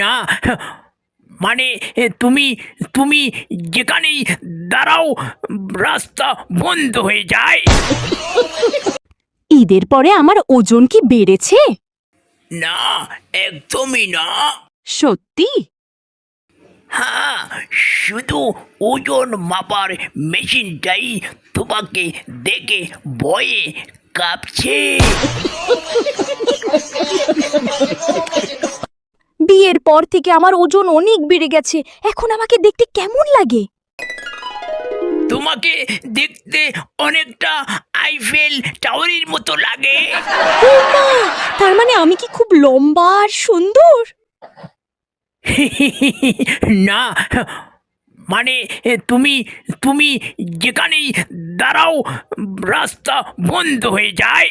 না, মানে তুমি তুমি যেখানেই দাঁড়াও রাস্তা বন্ধ হয়ে যায়। ঈদের পরে আমার ওজন কি বেড়েছে? না, একদমই না। সত্যি? হ্যাঁ, শুধু ওজন মাপার মেশিনটাই তোমাকে দেখে ভয়ে কাঁপছে। বিয়ের পর থেকে আমার ওজন অনেক বেড়ে গেছে। এখন আমাকে দেখতে কেমন লাগে? তোমাকে দেখতে অনেকটা আইফেল টাওয়ারের মতো লাগে। ও মা! তার মানে আমি কি খুব লম্বা আর সুন্দর? না, মানে তুমি তুমি যেখানেই দাঁড়াও রাস্তা বন্ধ হয়ে যায়।